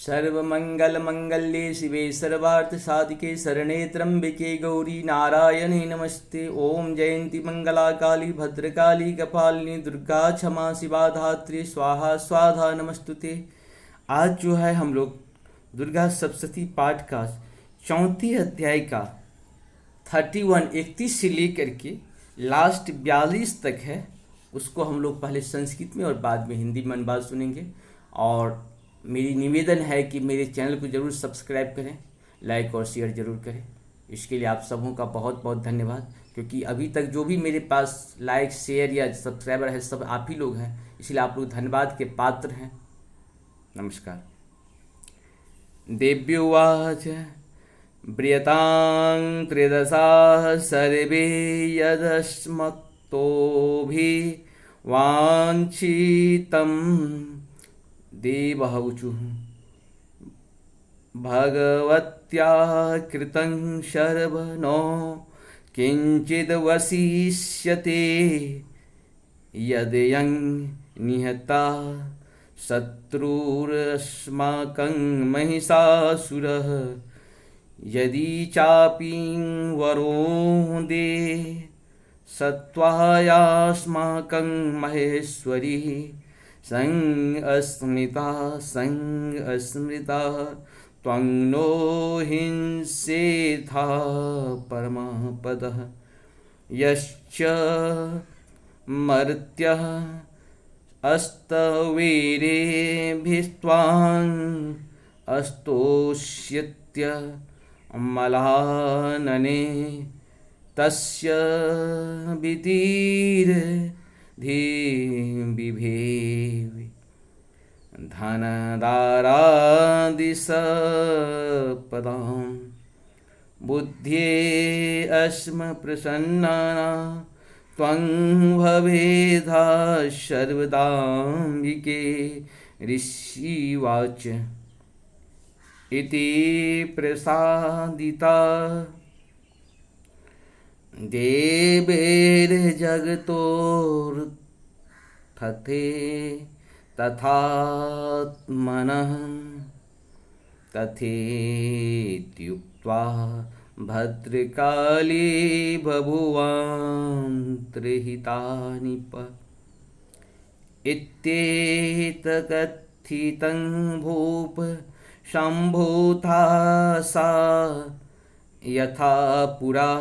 सर्वमंगलमंगल्ये शिवे सर्वार्थसाधिके शरणे त्र्यंबके गौरी नारायणे नमस्ते। ओम जयंती मंगला काली भद्रकाली कपालिनी दुर्गा क्षमा शिवा धात्री स्वाहा स्वाधा नमस्तुते। आज जो है हम लोग दुर्गा सप्तशती पाठ का 34 अध्याय का 31 से लेकर के लास्ट 42 तक है, उसको हम लोग पहले संस्कृत में और बाद में हिंदी में अनुवाद सुनेंगे। और मेरी निवेदन है कि मेरे चैनल को ज़रूर सब्सक्राइब करें, लाइक और शेयर ज़रूर करें। इसके लिए आप सबों का बहुत बहुत धन्यवाद, क्योंकि अभी तक जो भी मेरे पास लाइक शेयर या सब्सक्राइबर है सब आप ही लोग हैं, इसलिए आप लोग धन्यवाद के पात्र हैं। नमस्कार। देव्युवाच ब्रियतां त्रिदशा सर्वे यदस्मक्तोभिवाञ्छितं देवः ऊचुः भगवत्या कृतं शर्वनो किञ्चिद्वसिष्यते यदयं निहता शत्रुरस्माकं महिषासुरः यदि चापि वरो दे सत्त्वायास्माकं महेश्वरी संस्मृता त्वं नो हिंसेथा परमपदः यश्च मर्त्यः अस्तवीरेभिस्त्वां अस्तोष्यत्य मलानने तस्य बिभेवि धनदारादिसपदां बुद्ध्येऽस्म प्रसन्ना त्वं भवेद्धा सर्वदाम्बिके। ऋषिवाच इति प्रसादिता देवैर्जगतोऽर्थते तथात्मनः तथेत्युक्त्वा भद्रकाली बभूवान्त्रिहितानिप। इत्येतत्कथितं भूप शम्भूता सा यथा पुरा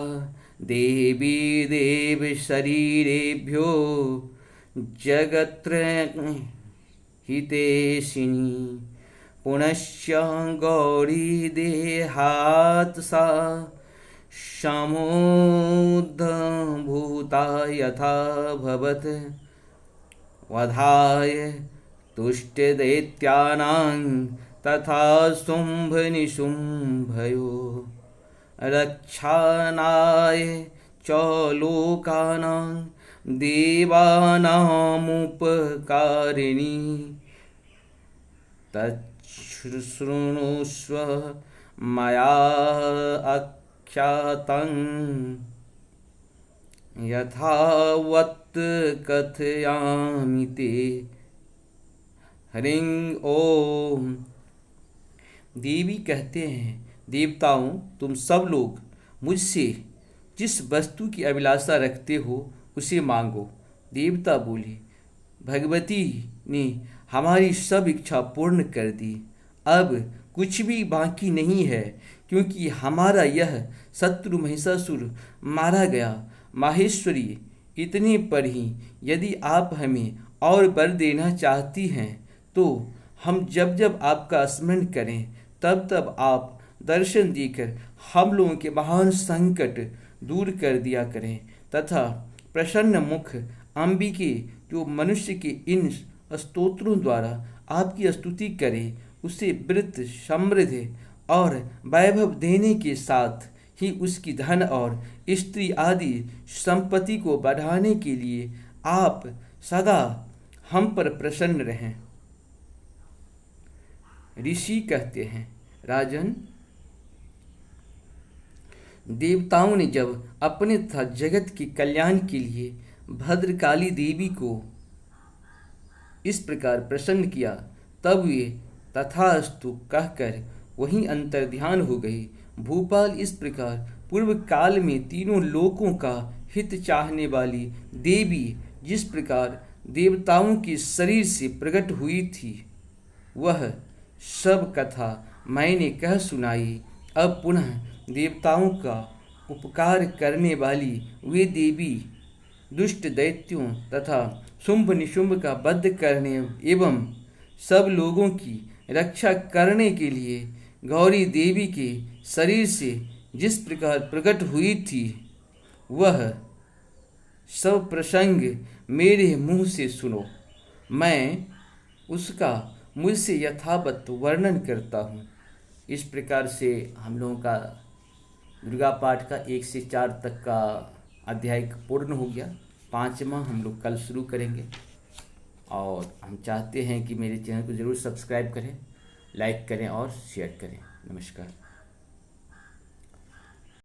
देवी देवशरीरेभ्यो जगत्हितेशिनी पुनश्च गौरी देहात् सा समुद्भूता यथा भवत् वधाय तुष्टदैत्यानां तथा शुम्भनिशुम्भयो रक्षणाय च लोकानां देवानामुपकारिणी तच्छृणुष्व मया आख्यातं यथावत् कथयामि ते। हरिं ओम। देवी कहते हैं, देवताओं तुम सब लोग मुझसे जिस वस्तु की अभिलाषा रखते हो उसे मांगो। देवता बोले, भगवती ने हमारी सब इच्छा पूर्ण कर दी, अब कुछ भी बाकी नहीं है, क्योंकि हमारा यह शत्रु महिषासुर मारा गया। माहेश्वरी, इतने पर ही यदि आप हमें और वर देना चाहती हैं तो हम जब जब आपका स्मरण करें तब तब आप दर्शन देकर हम लोगों के महान संकट दूर कर दिया करें, तथा प्रसन्न मुख अंबिके जो मनुष्य के इन स्तोत्रों द्वारा आपकी स्तुति करे उसे वृत्त समृद्धि और वैभव देने के साथ ही उसकी धन और स्त्री आदि संपत्ति को बढ़ाने के लिए आप सदा हम पर प्रसन्न रहें। ऋषि कहते हैं, राजन, देवताओं ने जब अपने तथा जगत के कल्याण के लिए भद्रकाली देवी को इस प्रकार प्रसन्न किया, तब वे तथास्तु कहकर वहीं अंतर्ध्यान हो गई। भूपाल इस प्रकार पूर्व काल में तीनों लोकों का हित चाहने वाली देवी जिस प्रकार देवताओं के शरीर से प्रकट हुई थी, वह सब कथा मैंने कह सुनाई। अब पुनः देवताओं का उपकार करने वाली वे देवी दुष्ट दैत्यों तथा शुंभ निशुंभ का वध करने एवं सब लोगों की रक्षा करने के लिए गौरी देवी के शरीर से जिस प्रकार प्रकट हुई थी, वह सब प्रसंग मेरे मुंह से सुनो। मैं उसका मुझसे यथावत वर्णन करता हूँ। इस प्रकार से हम लोगों का दुर्गा पाठ का 1 से 4 तक का अध्याय पूर्ण हो गया। 5वां हम लोग कल शुरू करेंगे। और हम चाहते हैं कि मेरे चैनल को ज़रूर सब्सक्राइब करें, लाइक करें और शेयर करें। नमस्कार।